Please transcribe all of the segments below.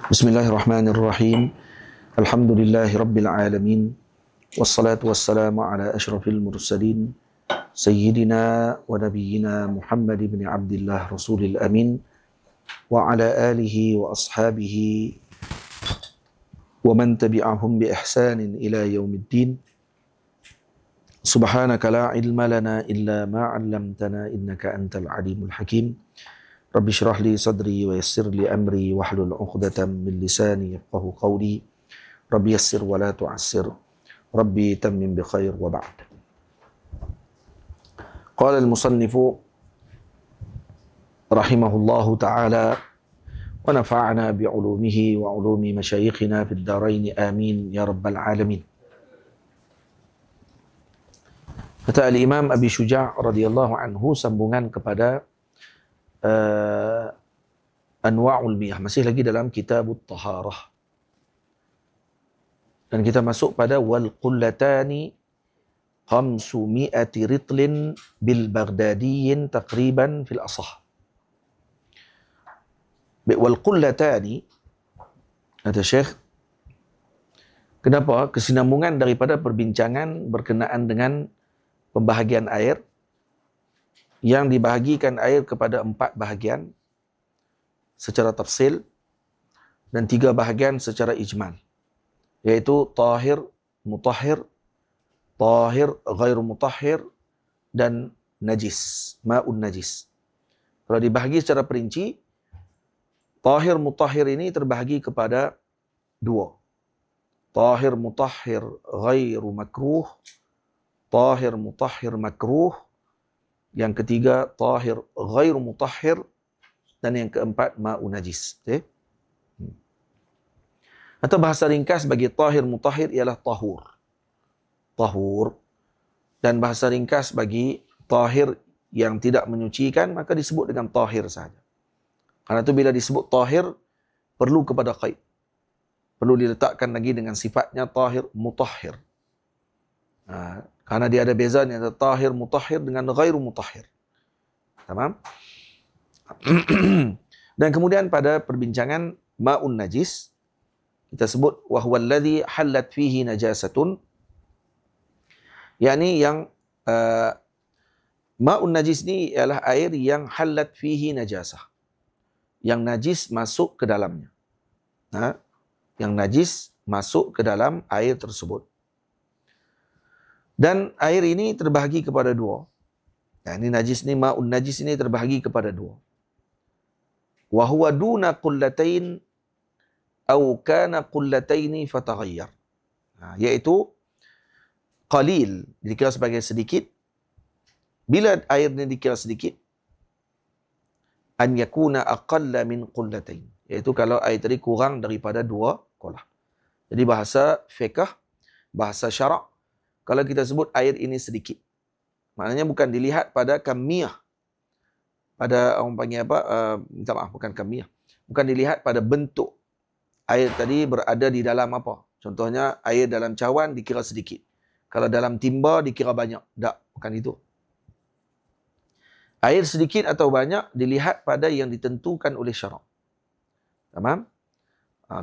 Bismillahirrahmanirrahim. Alhamdulillahi rabbil alamin. Wassalatu wassalamu ala asyrafil mursalin sayyidina wa nabiyyina Muhammad ibn Abdullah Rasulil Amin wa ala alihi wa ashabihi wa man tabi'ahum bi ihsanin ila yaumiddin. Subhanaka la ilma lana illa ma 'allamtana innaka antal alimul hakim. Rabbi syrah li sadri wa yassir li amri wahlul 'uqdatam min lisani yafqahu qawli. Rabbi yassir wa la tu'assir. Rabbi tammim bi khair wa ba'd. Qala al-musannifu rahimahullahu ta'ala wa nafa'ana bi 'ulumihi wa 'ulumi masyayikhina fid darain amin ya rabbal alamin. Kata al-Imam Abi Syuja' radhiyallahu anhu sambungan kepada Anwa'ul Miyah, masih lagi dalam Kitabut Taharah. Dan kita masuk pada wal qullatani 500 ritlin bil Baghdadiyin takriban fil asah. Wal qullatani, kata Syekh, kenapa kesinambungan daripada perbincangan berkenaan dengan pembahagian air yang dibahagikan air kepada 4 bahagian secara tafsil dan 3 bahagian secara ijmal, iaitu tahir, mutahhir, tahir ghairu mutahhir dan najis, ma'un najis. Kalau dibahagi secara perinci, tahir mutahhir ini terbahagi kepada 2. Tahir mutahhir ghairu makruh, tahir mutahhir makruh. Yang ketiga, tahir ghairu mutahhir. Dan yang keempat, ma'un najis. Okay? Atau bahasa ringkas bagi tahir mutahhir ialah tahur. Tahur. Dan bahasa ringkas bagi tahir yang tidak menyucikan, maka disebut dengan tahir sahaja. Karena itu bila disebut tahir, perlu kepada qaid. Perlu diletakkan lagi dengan sifatnya tahir mutahhir. Karena dia ada bezanya antara tahir mutahhir dengan ghairu mutahhir. Tamam? Dan kemudian pada perbincangan ma'un najis, kita sebut wa huwa alladhi hallat fihi najasatun, yakni yang ma'un najis ni ialah air yang hallat fihi najasah, yang najis masuk ke dalamnya. Yang najis masuk ke dalam air tersebut. Dan air ini terbahagi kepada 2. Ini najis ni, ma'un najis ini terbahagi kepada 2. Wa huwa duna qullatain aw kana qullataini fataghayyar. Iaitu qalil dikira sebagai sedikit. Bila air ini dikira sedikit, an yakuna aqalla min qullatain, iaitu kalau air tadi kurang daripada 2 kolah. Jadi bahasa fiqh, bahasa syarak, kalau kita sebut air ini sedikit, maknanya bukan dilihat pada kamiyah, pada orang panggil apa, minta maaf, bukan kamiyah, bukan dilihat pada bentuk air tadi berada di dalam apa. Contohnya air dalam cawan dikira sedikit, kalau dalam timba dikira banyak. Tak, bukan itu. Air sedikit atau banyak dilihat pada yang ditentukan oleh syarak. Tamam?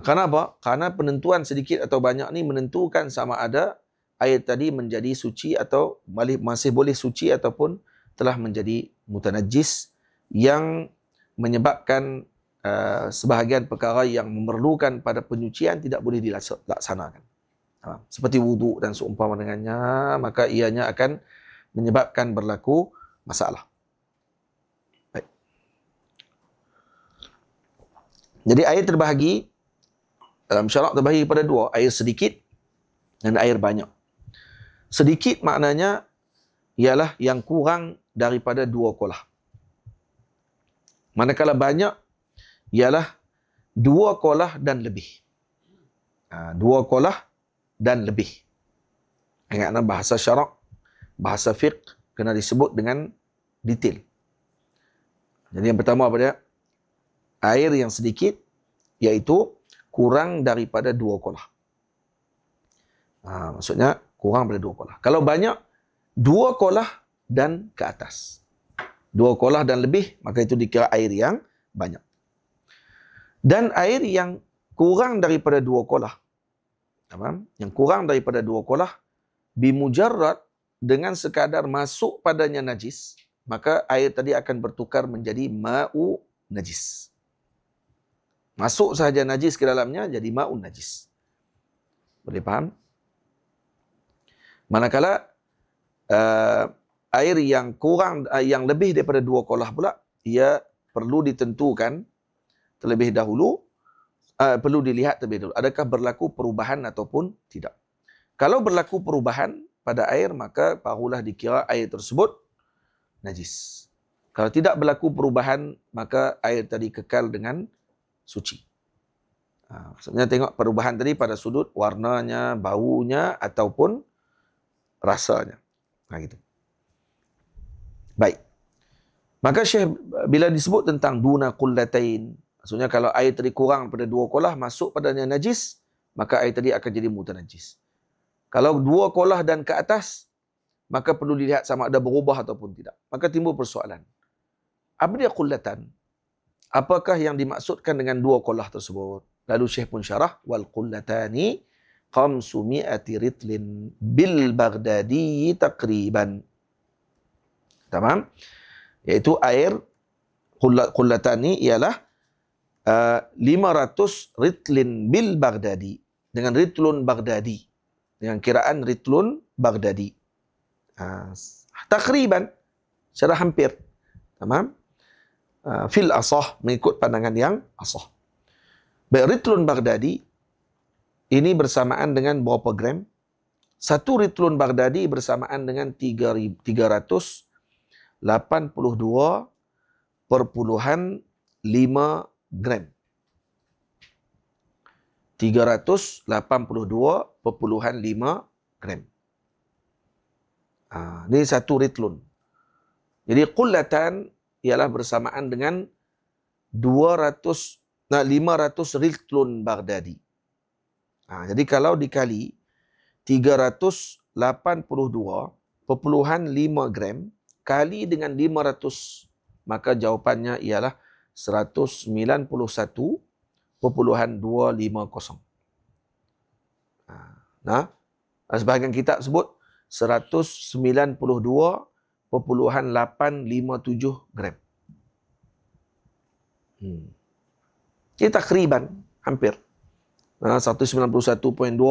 Kenapa? Karena penentuan sedikit atau banyak ni menentukan sama ada air tadi menjadi suci atau masih boleh suci ataupun telah menjadi mutanajjis, yang menyebabkan sebahagian perkara yang memerlukan pada penyucian tidak boleh dilaksanakan. Seperti wuduk dan seumpama dengannya, maka ianya akan menyebabkan berlaku masalah. Baik. Jadi air terbahagi, dalam syarak terbahagi kepada 2, air sedikit dan air banyak. Sedikit maknanya ialah yang kurang daripada 2 kolah. Manakala banyak ialah 2 kolah dan lebih. 2 kolah dan lebih. Ingatlah bahasa syarak, bahasa fiqh kena disebut dengan detail. Jadi yang pertama apa dia? Air yang sedikit, iaitu kurang daripada 2 kolah. Maksudnya kurang daripada 2 kolah. Kalau banyak, 2 kolah dan ke atas. 2 kolah dan lebih, maka itu dikira air yang banyak. Dan air yang kurang daripada 2 kolah. Faham? Yang kurang daripada 2 kolah, bimujarrad, dengan sekadar masuk padanya najis, maka air tadi akan bertukar menjadi ma'u najis. Masuk sahaja najis ke dalamnya, jadi ma'u najis. Boleh faham? Manakala air yang kurang, yang lebih daripada 2 kolah pula, ia perlu ditentukan terlebih dahulu, perlu dilihat terlebih dahulu, adakah berlaku perubahan ataupun tidak. Kalau berlaku perubahan pada air, maka barulah dikira air tersebut najis. Kalau tidak berlaku perubahan, maka air tadi kekal dengan suci. Maksudnya tengok perubahan tadi pada sudut warnanya, baunya ataupun rasanya. Gitu. Baik. Maka Syekh bila disebut tentang duna qullatain, maksudnya kalau air tadi kurang pada 2 kolah masuk padanya najis, maka air tadi akan jadi mutanajis. Kalau 2 kolah dan ke atas, maka perlu dilihat sama ada berubah ataupun tidak. Maka timbul persoalan. Apa dia qullatan? Apakah yang dimaksudkan dengan 2 kolah tersebut? Lalu Syekh pun syarah, wal qullatani 500 ritlin bil Baghdadi takriban. Tamam? Iaitu air qullatani ialah 500 ritlin bil Baghdadi, dengan ritlun Baghdadi, dengan kiraan ritlun Baghdadi. Takriban, secara hampir. Tamam? Fil asah, mengikut pandangan yang asah. Baik, ritlun Baghdadi ini bersamaan dengan berapa gram? 1 ritlun Baghdadi bersamaan dengan 382.5 gram. 382.5 gram. Ini 1 ritlun. Jadi qullatan ialah bersamaan dengan 500 ritlun Baghdadi. Jadi kalau dikali 382.5 gram kali dengan 500, maka jawapannya ialah 191.250. Nah, sebahagian kitab sebut 192.857 gram. Jadi takriban, hampir. 191.2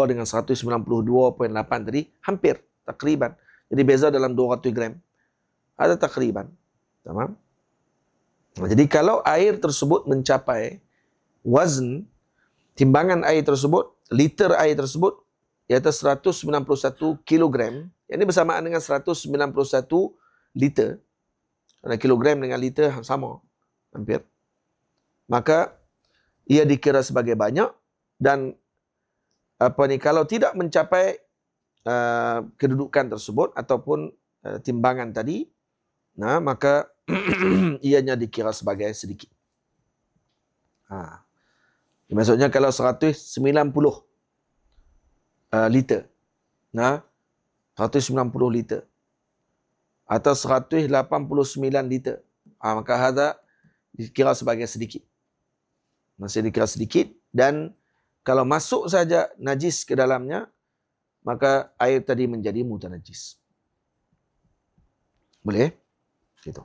dengan 192.8 tadi, hampir, takriban. Jadi beza dalam 200 gram. Ada takriban. Tamam? Jadi kalau air tersebut mencapai wazn, timbangan air tersebut, liter air tersebut, iaitu 191 kilogram, yang ini bersamaan dengan 191 liter. Kerana kilogram dengan liter sama, hampir. Maka ia dikira sebagai banyak, dan kalau tidak mencapai kedudukan tersebut ataupun timbangan tadi, maka ianya dikira sebagai sedikit. Maksudnya kalau 190 liter, 190 liter atau 189 liter, maka hadza dikira sebagai sedikit. Masih dikira sedikit, dan kalau masuk saja najis ke dalamnya, maka air tadi menjadi mutanajis. Boleh? Gitu.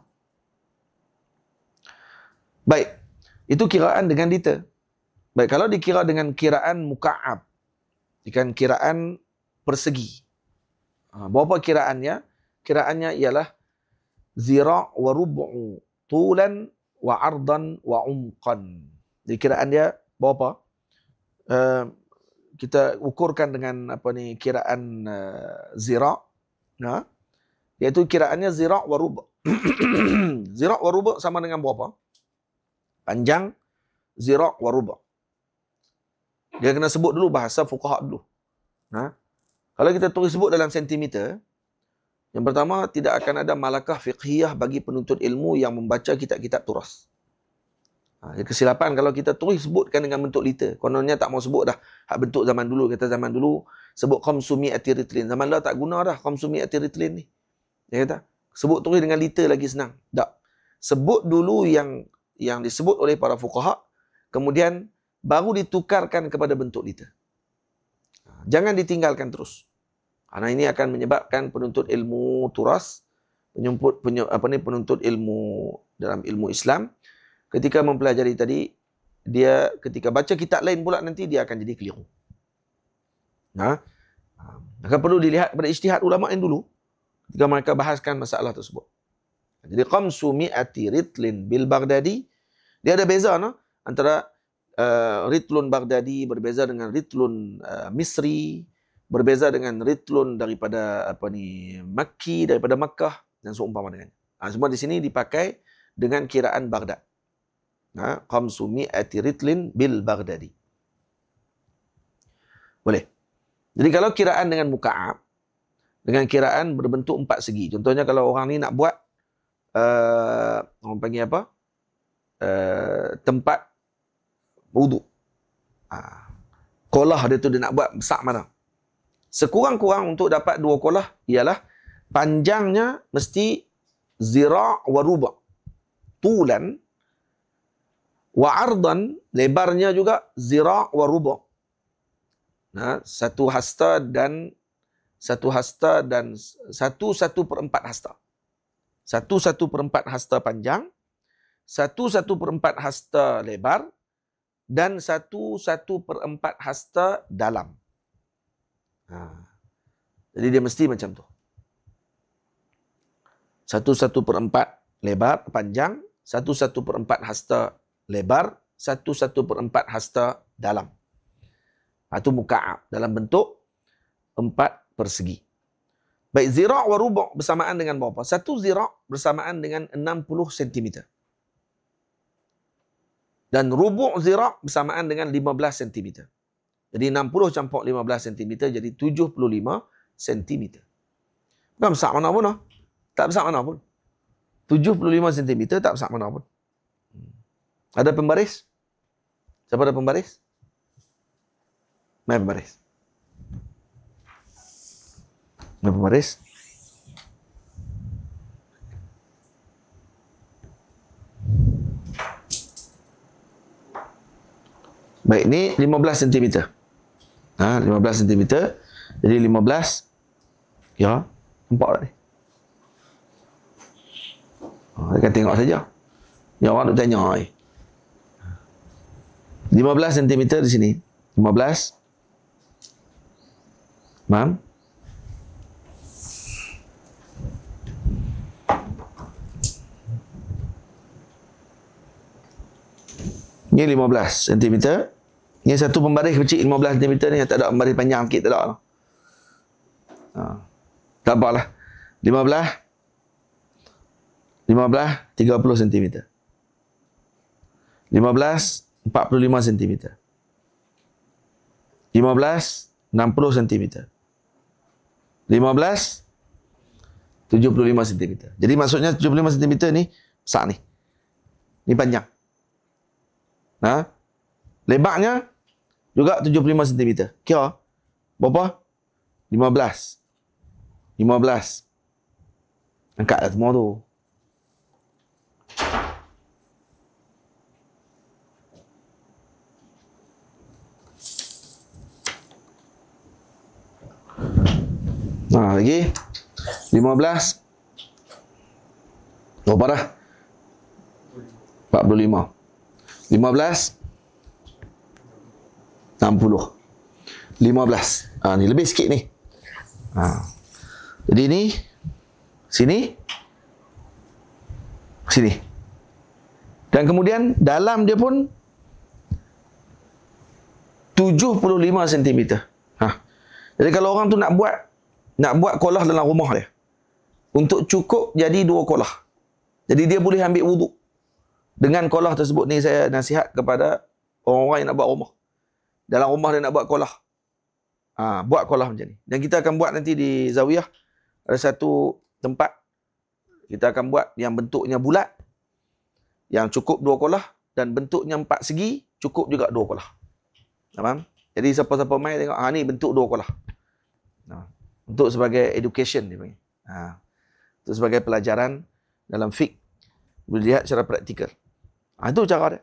Baik. Itu kiraan dengan liter. Baik, kalau dikira dengan kiraan muka'ab, dengan kiraan persegi. Berapa kiraannya? Kiraannya ialah zira' wa rub'u tulan wa ardan wa umqan. Jadi kiraan dia berapa? Kita ukurkan dengan kiraan zira', iaitu kiraannya zira' wa rub'. Zira' wa rub' sama dengan berapa? Panjang zira' wa rub'. Dia kena sebut dulu bahasa fuqaha dulu. Kalau kita terus sebut dalam sentimeter, yang pertama, tidak akan ada malakah fiqhiyah bagi penuntut ilmu yang membaca kitab-kitab turas. Kesilapan kalau kita terus sebutkan dengan bentuk liter. Kononnya tak mau sebut dah hak bentuk zaman dulu. Kata zaman dulu sebut 500 ritlin. Zaman dah tak guna dah 500 ritlin ni. Dia kata sebut terus dengan liter lagi senang. Tak. Sebut dulu yang disebut oleh para fuqaha, kemudian baru ditukarkan kepada bentuk liter. Jangan ditinggalkan terus. Karena ini akan menyebabkan penuntut ilmu turas, penuntut ilmu dalam ilmu Islam, ketika mempelajari tadi, dia ketika baca kitab lain pula nanti dia akan jadi keliru. Maka perlu dilihat pada ijtihad ulama yang dulu ketika mereka bahaskan masalah tersebut. Jadi khamsu mi'ati ritlin bil Baghdadi, dia ada beza antara ritlun Baghdadi berbeza dengan ritlun Misri, berbeza dengan ritlun daripada Makki, daripada Makkah dan seumpama dengan. Semua di sini dipakai dengan kiraan Baghdad. Khamsu mi'ati ritlin bil Baghdadi. Boleh. Jadi kalau kiraan dengan muka'ab, dengan kiraan berbentuk 4 segi. Contohnya kalau orang ni nak buat orang panggil apa? Tempat wuduk. Kolah dia tu dia nak buat besar mana? Sekurang-kurang untuk dapat 2 kolah ialah panjangnya mesti zira' wa ruba'. Tulan wa ardan, lebarnya juga zira' wa ruba'. Satu hasta dan 1/1/4 hasta. 1/1/4 hasta panjang, 1/1/4 hasta lebar, dan 1/1/4 hasta dalam. Jadi dia mesti macam tu. 1/1/4 lebar, panjang, 1/1/4 hasta lebar, 1/1/4 hasta dalam. Itu muka'ab dalam bentuk 4 persegi. Baik, zira' wa rubu' bersamaan dengan berapa? 1 zira' bersamaan dengan 60 cm. Dan rubu' zira' bersamaan dengan 15 cm. Jadi 60 campur 15 cm jadi 75 cm. Bukan besar mana pun. Tak besar mana pun. 75 cm tak besar mana pun. Ada pembaris? Siapa ada pembaris? Mana pembaris? Mana pembaris? Baik, ni 15 cm. 15 cm. Jadi 15. Ya, nampak tak ni? Dia akan tengok saja. Ya, orang nak tanya. 15 cm di sini. 15. Faham? Ni 15 cm. Ni satu pembaris kecil 15 cm ni, tak ada pembaris panjang sikit, tak ada. Tak apalah. 15 30 cm. 15 45 cm. 15 60 cm. 15 75 cm. Jadi maksudnya 75 cm ni besar ni. Ni panjang. Lebarnya juga 75 cm. Kira berapa? 15. Angkatlah semua tu. Lagi 15. Berapa dah? 45. 15 60. 15. Ni lebih sikit ni. Jadi ni sini sini. Dan kemudian dalam dia pun 75 cm. Jadi kalau orang tu nak buat kolah dalam rumah dia, untuk cukup jadi 2 kolah. Jadi dia boleh ambil wuduk dengan kolah tersebut. Ni saya nasihat kepada orang-orang yang nak buat rumah. Dalam rumah dia nak buat kolah. Buat kolah macam ni. Dan kita akan buat nanti di Zawiyah. Ada satu tempat. Kita akan buat yang bentuknya bulat. Yang cukup 2 kolah. Dan bentuknya 4 segi. Cukup juga 2 kolah. Faham? Jadi siapa-siapa main tengok. Ni bentuk 2 kolah. Untuk sebagai education dia panggil. Untuk sebagai pelajaran dalam fiqh. Boleh lihat secara praktikal. Itu cara dia.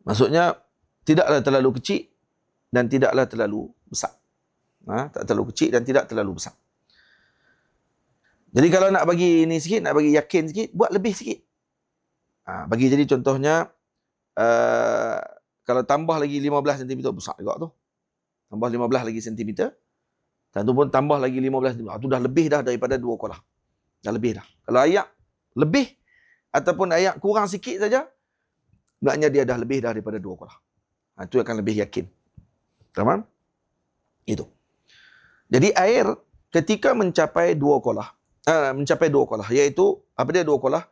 Maksudnya, tidaklah terlalu kecil dan tidaklah terlalu besar. Tak terlalu kecil dan tidak terlalu besar. Jadi kalau nak bagi ni sikit, nak bagi yakin sikit, buat lebih sikit. Bagi jadi contohnya, kalau tambah lagi 15 cm, besar juga tu. Tambah 15 lagi cm. Dan tu pun tambah lagi 15 cm. Itu dah lebih dah daripada 2 kolah. Dah lebih dah. Kalau ayak lebih ataupun ayak kurang sikit saja, maknanya dia dah lebih dah daripada 2 kolah. Itu akan lebih yakin. Tamam? Itu. Jadi air ketika mencapai 2 kolah, iaitu apa dia 2 kolah?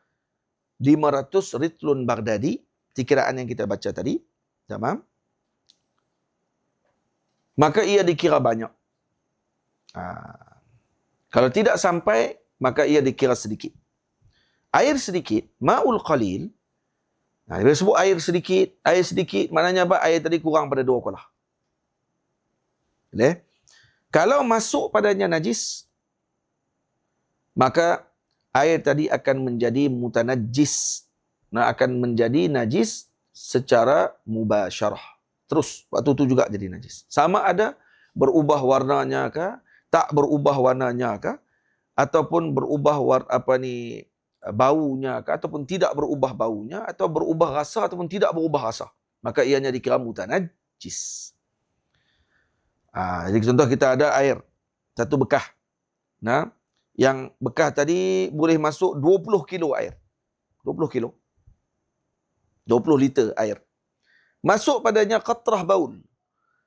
500 ritlun Baghdadi, kiraan yang kita baca tadi. Tamam? Maka ia dikira banyak. Kalau tidak sampai, maka ia dikira sedikit. Air sedikit, ma'ul qalil. Dia sebut air sedikit maknanya apa? Air tadi kurang pada 2 kolah. Boleh? Kalau masuk padanya najis, maka air tadi akan menjadi mutanajjis. Akan menjadi najis secara mubasyarah. Terus, waktu itu juga jadi najis. Sama ada berubah warnanya kah, tak berubah warnanya kah, ataupun berubah baunya kah, ataupun tidak berubah baunya, atau berubah rasa ataupun tidak berubah rasa. Maka ianya dikira mutanajjis. Jadi contoh kita ada air, satu bekah. Yang bekah tadi boleh masuk 20 kilo air. 20 kilo. 20 liter air. Masuk padanya qatrah baul.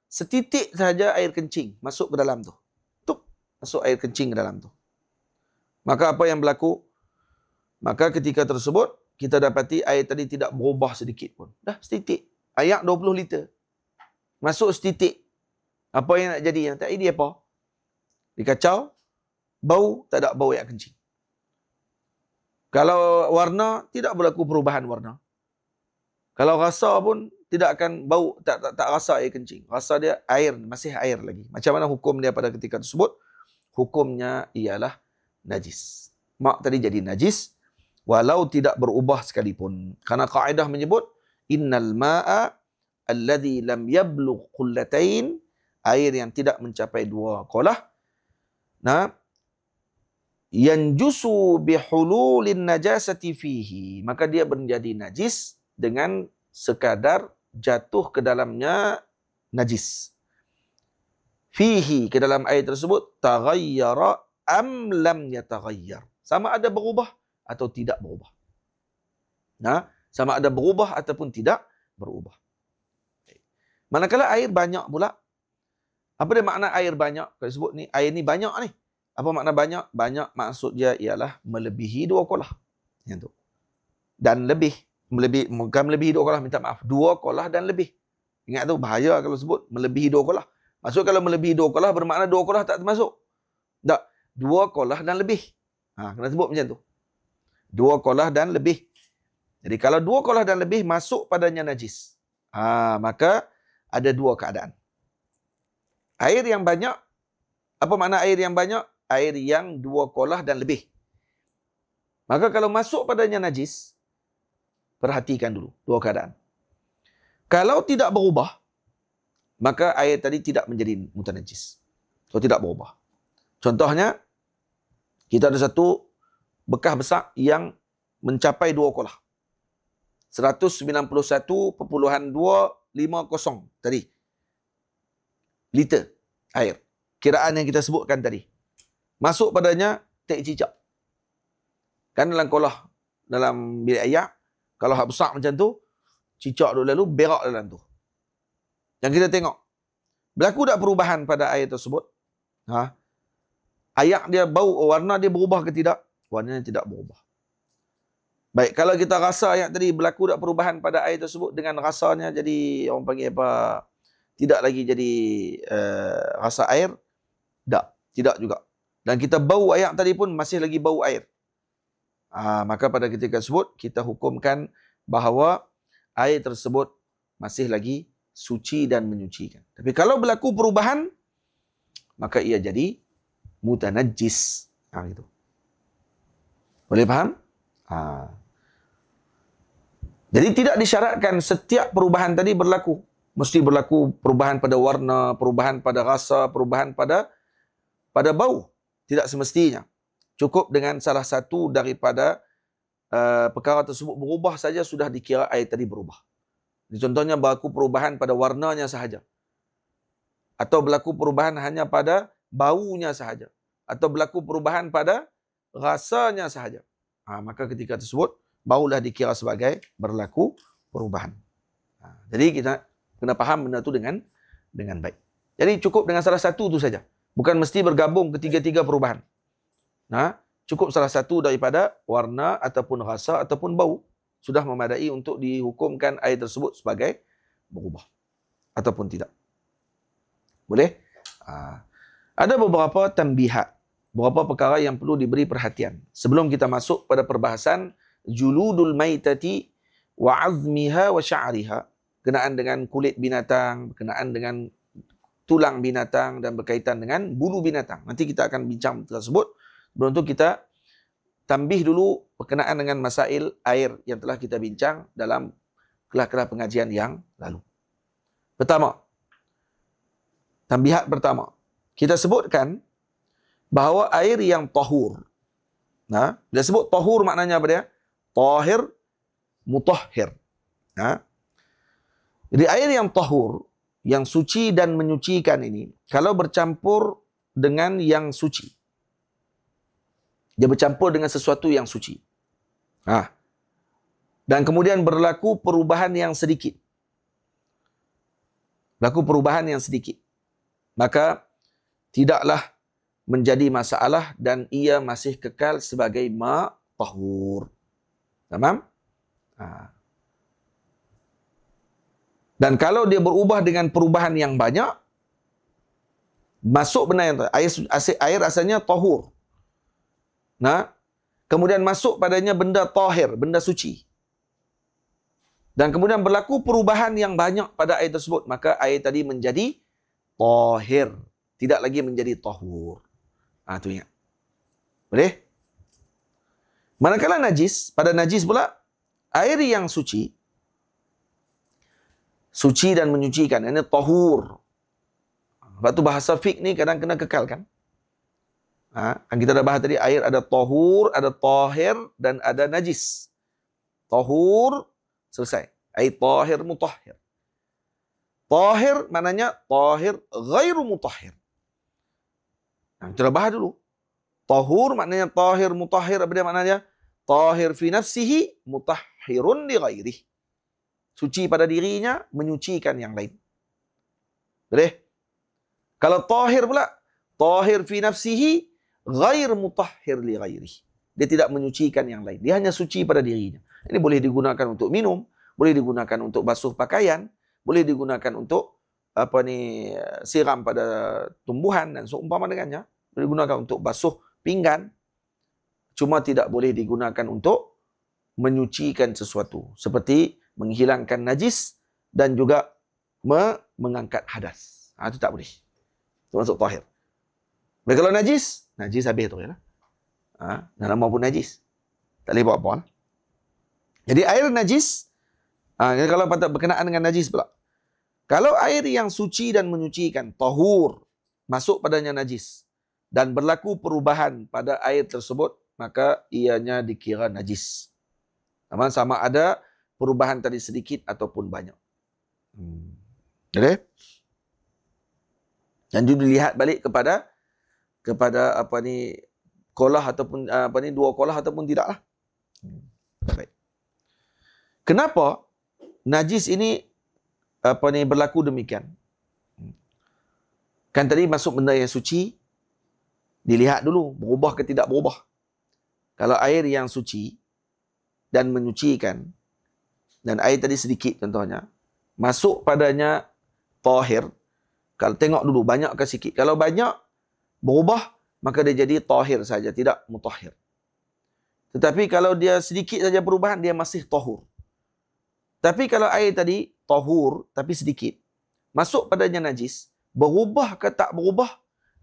Setitik saja air kencing masuk ke dalam tu. Tup, masuk air kencing ke dalam tu. Maka apa yang berlaku? Maka ketika tersebut, kita dapati air tadi tidak berubah sedikit pun. Dah setitik. Air 20 liter. Masuk setitik. Apa yang nak jadi? Yang tak jadi apa? Dikacau. Bau, tak ada bau air kencing. Kalau warna, tidak berlaku perubahan warna. Kalau rasa pun, tidak akan bau, tak rasa air kencing. Rasa dia air, masih air lagi. Macam mana hukum dia pada ketika tersebut? Hukumnya ialah najis. Mak tadi jadi najis, walau tidak berubah sekalipun. Karena kaedah menyebut, innal ma'a alladhi lam yablugh qullatain, air yang tidak mencapai 2 kolah, yanjusu bihululin najasati fihi, maka dia menjadi najis dengan sekadar jatuh ke dalamnya najis. Fihi, ke dalam air tersebut, taghayyara am lam yataghayyar, sama ada berubah atau tidak berubah. Sama ada berubah ataupun tidak berubah. Manakala air banyak pula, apa dia makna air banyak? Kalau sebut ni, air ni banyak ni. Apa makna banyak? Banyak maksud dia ialah melebihi 2 kolah. Yang tu. Dan lebih. Bukan melebihi 2 kolah, minta maaf. 2 kolah dan lebih. Ingat tu, bahaya kalau sebut melebihi 2 kolah. Maksud kalau melebihi 2 kolah, bermakna 2 kolah tak termasuk. Tak. 2 kolah dan lebih. Kena sebut macam tu. 2 kolah dan lebih. Jadi kalau 2 kolah dan lebih masuk padanya najis. Maka ada 2 keadaan. Air yang banyak, apa makna air yang banyak? Air yang 2 kolah dan lebih. Maka kalau masuk padanya najis, perhatikan dulu 2 keadaan. Kalau tidak berubah, maka air tadi tidak menjadi mutanajis. Kalau tidak berubah. Contohnya, kita ada satu bekah besar yang mencapai 2 kolah. 191.250 tadi. Liter air. Kiraan yang kita sebutkan tadi. Masuk padanya tek cicak. Kan dalam kolah, dalam bilik air, kalau hak besar macam tu, cicak dulu lalu berak dalam tu. Yang kita tengok, berlaku tak perubahan pada air tersebut? Air dia bau, warna dia berubah ke tidak? Warnanya tidak berubah. Baik, kalau kita rasa air tadi berlaku tak perubahan pada air tersebut dengan rasanya jadi, orang panggil apa, tidak lagi jadi rasa air, tidak juga. Dan kita bau air tadi pun masih lagi bau air. Maka pada ketika tersebut, kita hukumkan bahawa air tersebut masih lagi suci dan menyucikan. Tapi kalau berlaku perubahan, maka ia jadi mutanajjis. Gitu. Boleh faham? Jadi tidak disyaratkan setiap perubahan tadi berlaku. Mesti berlaku perubahan pada warna, perubahan pada rasa, perubahan pada bau. Tidak semestinya. Cukup dengan salah satu daripada perkara tersebut berubah saja sudah dikira air tadi berubah. Contohnya berlaku perubahan pada warnanya sahaja. Atau berlaku perubahan hanya pada baunya sahaja. Atau berlaku perubahan pada rasanya sahaja. Maka ketika tersebut, barulah dikira sebagai berlaku perubahan. Jadi kita kena faham benda itu dengan baik. Jadi cukup dengan salah satu itu saja. Bukan mesti bergabung ketiga-tiga perubahan. Cukup salah satu daripada warna ataupun rasa ataupun bau. Sudah memadai untuk dihukumkan air tersebut sebagai berubah. Ataupun tidak. Boleh? Ada beberapa tambihat. Beberapa perkara yang perlu diberi perhatian. Sebelum kita masuk pada perbahasan juludul maitati wa azmiha wa sya'riha. Berkenaan dengan kulit binatang, berkenaan dengan tulang binatang dan berkaitan dengan bulu binatang. Nanti kita akan bincang tersebut. Sebelum itu kita tambih dulu berkenaan dengan masail air yang telah kita bincang dalam kelas-kelas pengajian yang lalu. Pertama, tambihat pertama. Kita sebutkan bahawa air yang tahur. Bila sebut tahur maknanya apa dia? Tahir, mutahhir. Jadi air yang tahur, yang suci dan menyucikan ini, kalau bercampur dengan yang suci, dia bercampur dengan sesuatu yang suci. Dan kemudian berlaku perubahan yang sedikit. Berlaku perubahan yang sedikit. Maka tidaklah menjadi masalah dan ia masih kekal sebagai ma' tahur. Tamam? Dan kalau dia berubah dengan perubahan yang banyak, masuk benda yang air asalnya tahur. Kemudian masuk padanya benda tahir, benda suci. Dan kemudian berlaku perubahan yang banyak pada air tersebut, maka air tadi menjadi tahir, tidak lagi menjadi tahur. Itu ingat. Boleh? Manakala najis, pada najis pula, air yang suci dan menyucikan. Ini tahur. Sebab tu bahasa fiqh ni kadang kena kekalkan. Kan kita dah bahas tadi, air ada tahur, ada tahir dan ada najis. Tahur, selesai. Air tahir, mutahhir. Tahir maknanya tahir ghairu mutahhir. Kita dah bahas dulu. Tahur maknanya tahir, mutahhir. Apa dia maknanya? Tahir fi nafsihi, mutahhirun li ghairih. Suci pada dirinya, menyucikan yang lain. Boleh? Kalau tahir pula, tahir fi nafsihi, ghair mutahhir li ghairih. Dia tidak menyucikan yang lain. Dia hanya suci pada dirinya. Ini boleh digunakan untuk minum, boleh digunakan untuk basuh pakaian, boleh digunakan untuk siram pada tumbuhan dan seumpama dengannya. Boleh digunakan untuk basuh pinggan. Cuma tidak boleh digunakan untuk menyucikan sesuatu. Seperti menghilangkan najis dan juga mengangkat hadas. Itu tak boleh. Itu masuk tahir. Tapi kalau najis habis tu ya. Dalam maupun najis. Tak boleh buat apa. Jadi air najis, kalau berkenaan dengan najis pula. Kalau air yang suci dan menyucikan, tahur, masuk padanya najis, dan berlaku perubahan pada air tersebut, maka ianya dikira najis. Sama ada perubahan tadi sedikit ataupun banyak. Jadi, dan juga dilihat balik kepada kolah ataupun dua kolah ataupun tidaklah. Baik. Kenapa najis ini berlaku demikian? Kan tadi masuk benda yang suci, dilihat dulu berubah ke tidak berubah. Kalau air yang suci dan menyucikan, dan air tadi sedikit contohnya, masuk padanya tahir, kalau tengok dulu banyak ke sikit. Kalau banyak berubah, maka dia jadi tahir saja, tidak mutahhir. Tetapi kalau dia sedikit saja perubahan, dia masih tahur. Tapi kalau air tadi tahur tapi sedikit, masuk padanya najis, berubah ke tak berubah,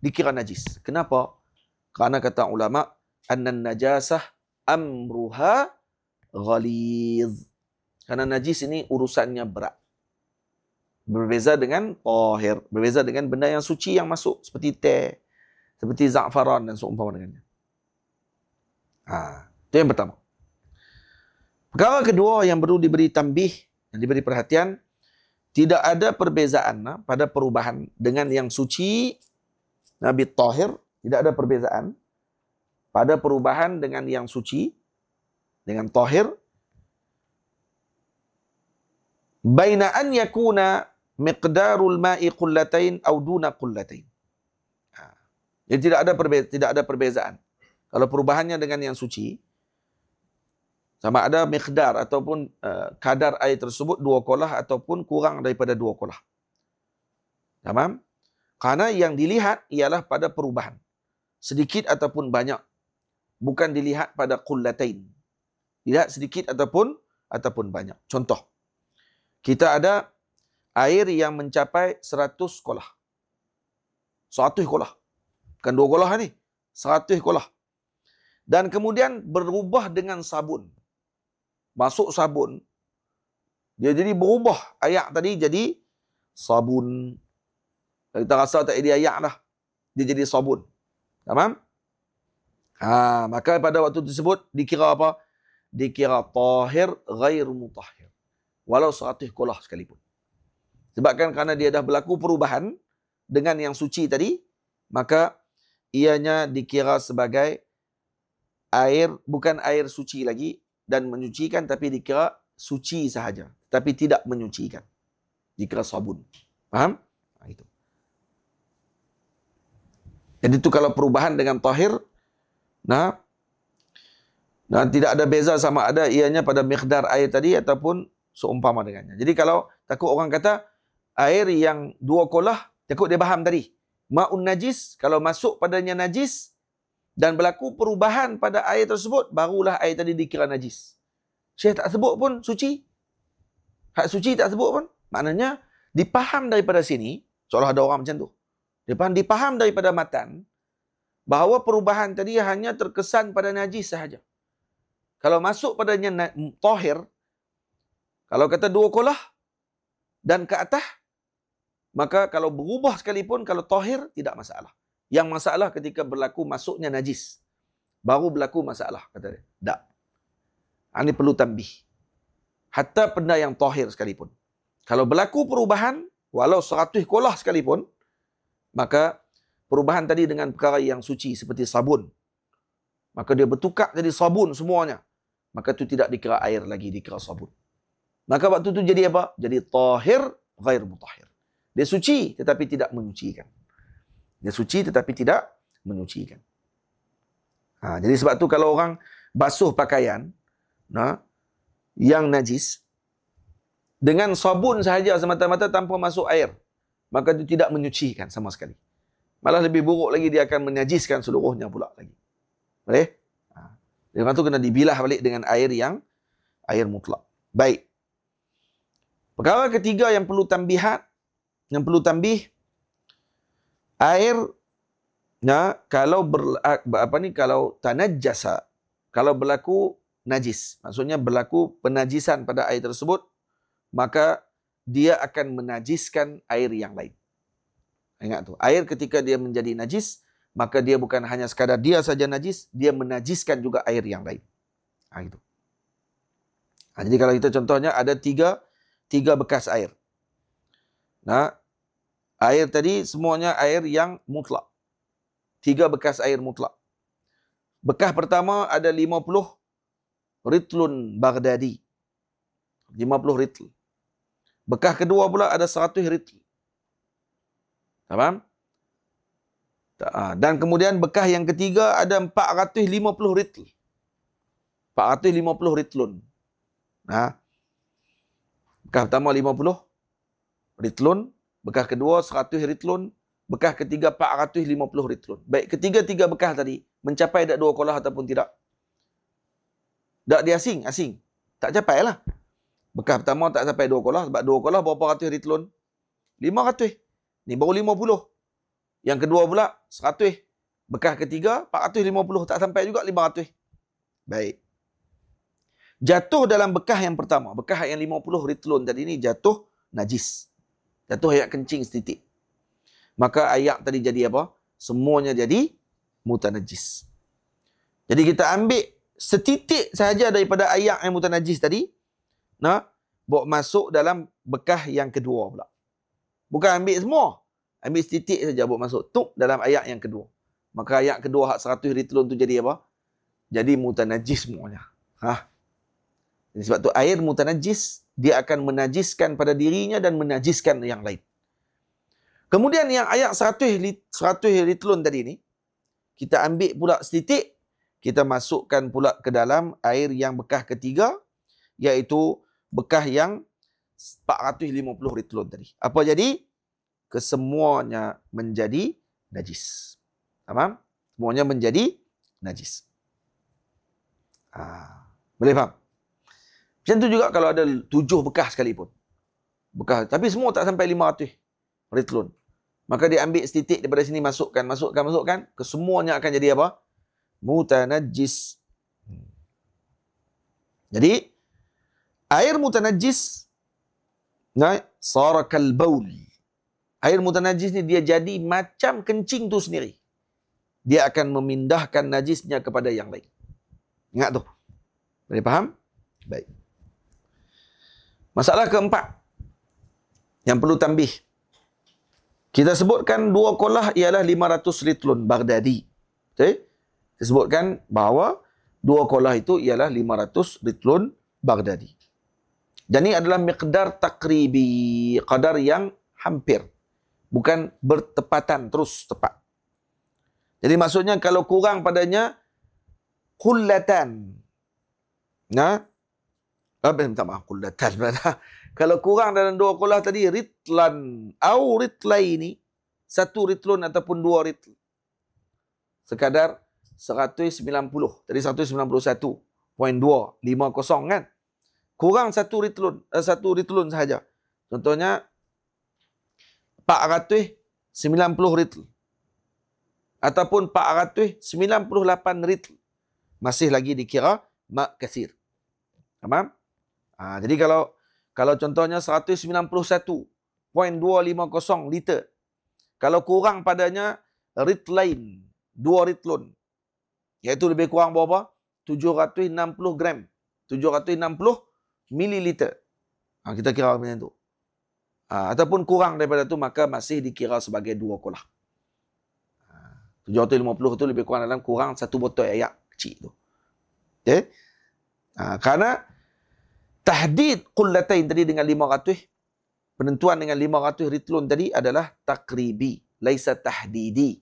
dikira najis. Kenapa? Kerana kata ulama, annan najasah amruha ghaliz. Karena najis ini urusannya berat. Berbeza dengan tahir. Berbeza dengan benda yang suci yang masuk. Seperti teh, seperti za'faran dan seumpama dengannya. Itu yang pertama. Perkara kedua yang perlu diberi tambih, yang diberi perhatian, tidak ada perbezaan pada perubahan dengan yang suci, Nabi Tahir, tidak ada perbezaan pada perubahan dengan yang suci, dengan Tahir, baina an yakuna miqdarul ma'i qullatain aw duna qullatain. Jadi tidak ada perbezaan. Kalau perubahannya dengan yang suci, sama ada miqdar ataupun kadar air tersebut 2 kolah ataupun kurang daripada 2 kolah. Tamam? Karena yang dilihat ialah pada perubahan. Sedikit ataupun banyak. Bukan dilihat pada qullatain. Dilihat sedikit ataupun banyak. Contoh. Kita ada air yang mencapai 100 kolah. 100 kolah. Bukan 2 kolah ni. 100 kolah. Dan kemudian berubah dengan sabun. Masuk sabun, dia jadi berubah. Ayak tadi jadi sabun. Kita rasa tak jadi ayak dah. Dia jadi sabun. Tamam? Maka pada waktu tersebut dikira apa? Dikira tahir ghair mutahhir. Walau 100 kolah sekalipun. Sebabkan kerana dia dah berlaku perubahan dengan yang suci tadi, maka ianya dikira sebagai air, bukan air suci lagi, dan menyucikan, tapi dikira suci sahaja, tapi tidak menyucikan. Dikira sabun. Faham? Itu. Jadi itu kalau perubahan dengan tahir, tidak ada beza sama ada ianya pada miqdar air tadi ataupun seumpama dengannya. Jadi kalau takut orang kata air yang 2 kolah, takut dia faham tadi. Ma'un najis, kalau masuk padanya najis, dan berlaku perubahan pada air tersebut, barulah air tadi dikira najis. Syekh tak sebut pun suci. Hak suci tak sebut pun. Maknanya, dipaham daripada sini, seolah ada orang macam tu. Dipaham daripada matan, bahawa perubahan tadi hanya terkesan pada najis sahaja. Kalau masuk padanya tahir, kalau kata 2 kolah, dan ke atas, maka kalau berubah sekalipun, kalau tahir, tidak masalah. Yang masalah ketika berlaku masuknya najis. Baru berlaku masalah, kata dia. Tak. Ini perlu tambih. Hatta benda yang tahir sekalipun. Kalau berlaku perubahan, walau 100 kolah sekalipun, maka perubahan tadi dengan perkara yang suci seperti sabun. Maka dia bertukar jadi sabun semuanya. Maka itu tidak dikira air lagi, dikira sabun. Maka waktu itu jadi apa? Jadi tahir ghair mutahhir. Dia suci tetapi tidak menyucikan. Dia suci tetapi tidak menyucikan. Jadi sebab tu kalau orang basuh pakaian yang najis dengan sabun sahaja semata-mata tanpa masuk air, maka itu tidak menyucikan sama sekali. Malah lebih buruk lagi, dia akan menajiskan seluruhnya pula lagi. Boleh? Dengan tu kena dibilah balik dengan air yang air mutlak. Baik. Perkara ketiga yang perlu tambih, air kalau kalau tanajjasa, kalau berlaku najis, maksudnya berlaku penajisan pada air tersebut, maka dia akan menajiskan air yang lain. Ingat tu, air ketika dia menjadi najis, maka dia bukan hanya sekadar dia saja najis, dia menajiskan juga air yang lain. Itu. Jadi kalau kita contohnya ada tiga bekas air. Air tadi semuanya air yang mutlak. 3 bekas air mutlak. Bekas pertama ada 50 ritlun Baghdadi. 50 ritl. Bekas kedua pula ada 100 ritl. Faham? Dan kemudian bekas yang ketiga ada 450 ritl. 450 ritlun. Bekas pertama 50 ritlun. Bekas kedua 100 ritlun. Bekas ketiga 450 ritlun. Baik, ketiga-tiga bekas tadi mencapai dak 2 kolah ataupun tidak? Tak dia asing. Tak capai lah. Bekas pertama tak sampai 2 kolah. Sebab 2 kolah berapa ratus ritlun? 500. Ni baru 50. Yang kedua pula 100. Bekas ketiga 450. Tak sampai juga 500. Baik. jatuh dalam bekah yang pertama, bekah yang 50 ritlun tadi ni jatuh najis. Jatuh ayak kencing setitik. Maka ayak tadi jadi apa? Semuanya jadi mutanajis. Jadi kita ambil setitik sahaja daripada ayak yang mutanajis tadi, bawa masuk dalam bekah yang kedua pula. Bukan ambil semua. Ambil setitik saja bawa masuk dalam ayak yang kedua. Maka ayak kedua hak 100 ritlun tu jadi apa? Jadi mutanajis semuanya. Jadi sebab tu air mutanajis, dia akan menajiskan pada dirinya dan menajiskan yang lain. Kemudian yang ayak 100 ritlun tadi ni, kita ambil pula setitik, kita masukkan pula ke dalam air yang bekah ketiga, iaitu bekah yang 450 ritlun tadi. Apa jadi? Kesemuanya menjadi najis. Faham? Semuanya menjadi najis. Boleh faham? Macam tu juga kalau ada 7 bekah sekalipun. Bekah, tapi semua tak sampai 500 ritlun. Maka dia ambil setitik daripada sini, masukkan. Kesemuanya akan jadi apa? Mutanajis. Jadi, air mutanajis, sarakal baul. Air mutanajis ni dia jadi macam kencing tu sendiri. Dia akan memindahkan najisnya kepada yang lain. Ingat tu. Boleh faham? Baik. Masalah keempat yang perlu tambih. Kita sebutkan 2 kolah ialah 500 ritlun Baghdadi. Okay? Kita sebutkan bahawa 2 kolah itu ialah 500 ritlun Baghdadi. Dan ini adalah miqdar takribi, qadar yang hampir. Bukan bertepatan, terus tepat. Jadi maksudnya kalau kurang padanya kullatan. Minta maaf, kullatan. Kalau kurang dalam 2 kolah tadi, ritlan au ritlaini, 1 ritlun ataupun 2 ritl. Sekadar 190. Tadi 191.250 kan? Kurang 1 ritlun sahaja. Contohnya 490 ritl. Ataupun 498 ritl. Masih lagi dikira mak kasir. Faham? Jadi kalau contohnya 191.250 liter. Kalau kurang padanya ritlain, 2 ritlun. Iaitu lebih kurang berapa? 760 gram. 760 mililiter. Kita kira macam tu. Ataupun kurang daripada tu, maka masih dikira sebagai 2 kolah. 750 tu lebih kurang dalam kurang 1 botol air kecil tu. Okay? Kerana tahdid qullatain tadi dengan 500, penentuan dengan 500 ritlun tadi adalah takribi, laisa tahdidi.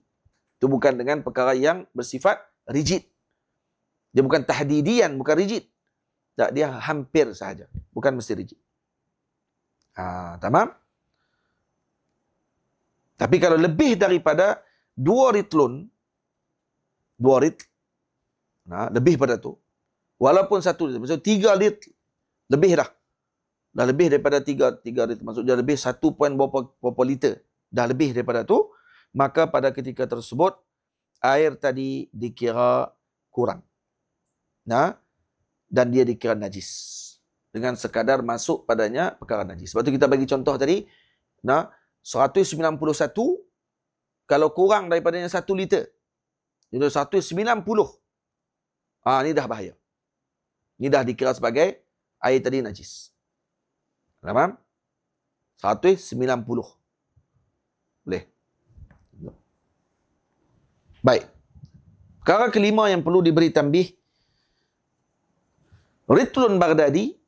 Itu bukan dengan perkara yang bersifat rigid. Dia bukan tahdidian, bukan rigid. Tak, dia hampir sahaja, bukan mesti rigid. Tamam? Tapi kalau lebih daripada 2 ritlun, 2 ritl, lebih pada tu, walaupun 1 ritl, maksud 3 ritl, lebih dah. Dah lebih daripada 3 ritl, maksudnya lebih 1 point berapa liter. Dah lebih daripada tu, maka pada ketika tersebut, air tadi dikira kurang. Dan dia dikira najis. Dengan sekadar masuk padanya perkara najis. Sebab tu kita bagi contoh tadi, 191, kalau kurang daripadanya 1 liter, itu 190. Ini dah bahaya. Ini dah dikira sebagai air tadi najis. Faham? 190. Boleh. Baik. Perkara kelima yang perlu diberi tambih, ritlun Baghdadi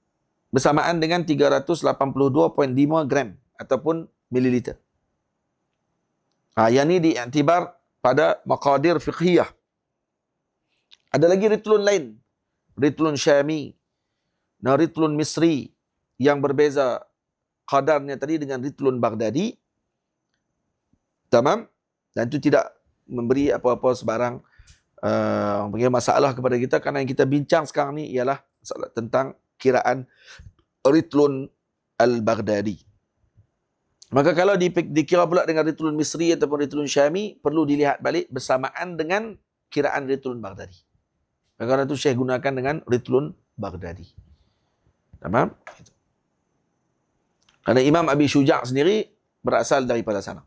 bersamaan dengan 382.5 gram ataupun mililiter. Yang ini diiktibar pada maqadir fiqhiyah. Ada lagi ritlun lain. Ritlun Syami. Ritlun Misri. Yang berbeza qadarnya tadi dengan ritlun Baghdadi. Tamam? Dan itu tidak memberi apa-apa sebarang masalah kepada kita, kerana yang kita bincang sekarang ni ialah masalah tentang kiraan ritlun al-Baghdadi. Maka kalau dikira pula dengan ritlun Misri ataupun ritlun Syami, perlu dilihat balik bersamaan dengan kiraan ritlun Baghdadi. Maka itu Syekh gunakan dengan ritlun Baghdadi. Tamam? Karena Imam Abi Syuja' sendiri berasal daripada sana.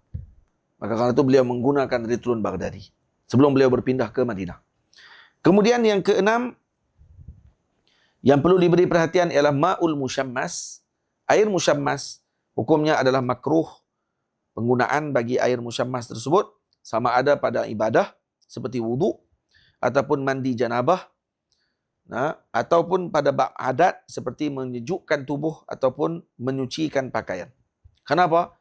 Maka karena itu beliau menggunakan Ritlun Baghdadi sebelum beliau berpindah ke Madinah. Kemudian yang keenam, yang perlu diberi perhatian ialah ma'ul musyammas. Air musyammas hukumnya adalah makruh penggunaan bagi air musyammas tersebut, sama ada pada ibadah seperti wudu ataupun mandi janabah, ataupun pada bab adat seperti menyejukkan tubuh ataupun menyucikan pakaian. Kenapa?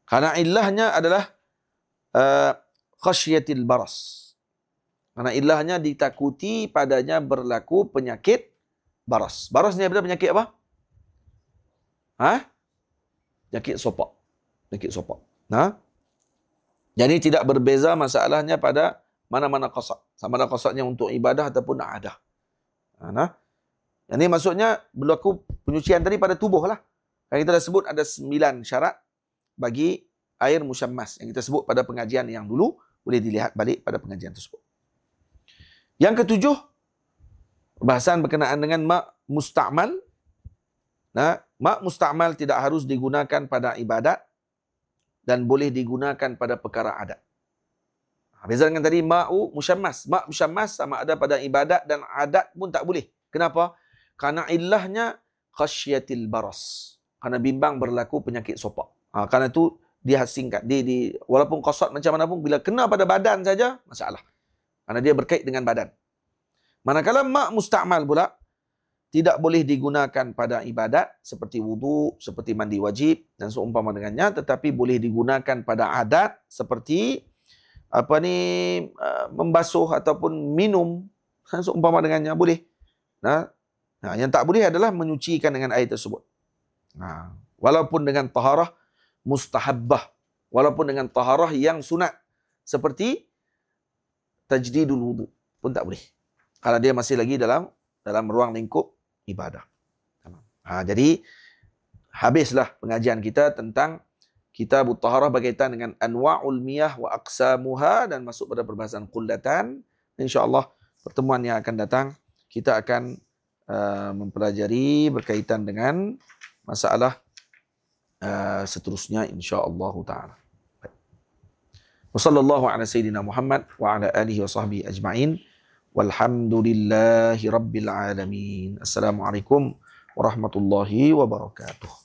Karena ilahnya adalah khasyatil baras. Karena ilahnya ditakuti padanya berlaku penyakit baras. Baras ni apa? Penyakit apa? Penyakit sopak. Penyakit sopak. Jadi tidak berbeza masalahnya pada mana-mana qasad. Sama ada qasadnya untuk ibadah ataupun adah. Ini maksudnya berlaku penyucian tadi pada tubuh lah. Yang kita dah sebut ada 9 syarat bagi air musyammas. Yang kita sebut pada pengajian yang dulu. Boleh dilihat balik pada pengajian tersebut. Yang ketujuh, bahasan berkenaan dengan ma' musta'mal. Ma' musta'mal tidak harus digunakan pada ibadat dan boleh digunakan pada perkara adat. Beza dengan tadi ma'u musyammas. Ma' musyammas sama ada pada ibadat dan adat pun tak boleh. Kenapa? Karena ilahnya khasyatil baras. Karena bimbang berlaku penyakit sopak. Karena itu diasingkan. Walaupun qasad macam mana pun, bila kena pada badan saja, masalah. Karena dia berkait dengan badan. Manakala ma' musta'mal pula, tidak boleh digunakan pada ibadat seperti wudu, seperti mandi wajib dan seumpama dengannya, tetapi boleh digunakan pada adat seperti membasuh ataupun minum seumpama dengannya boleh. Yang tak boleh adalah menyucikan dengan air tersebut. Walaupun dengan taharah mustahabbah, walaupun dengan taharah yang sunat seperti tajdidul wudu pun tak boleh. Kalau dia masih lagi dalam ruang lingkup ibadah. Jadi habislah pengajian kita tentang kitab taharah berkaitan dengan anwa'ul miyah wa aqsamuha dan masuk pada perbahasan qullatan. Insya-Allah pertemuan yang akan datang kita akan mempelajari berkaitan dengan masalah seterusnya insya-Allah taala. Wa sallallahu ala sayyidina Muhammad wa ala alihi wa sahbihi ajma'in. Walhamdulillahi rabbil alamin. Assalamualaikum warahmatullahi wabarakatuh.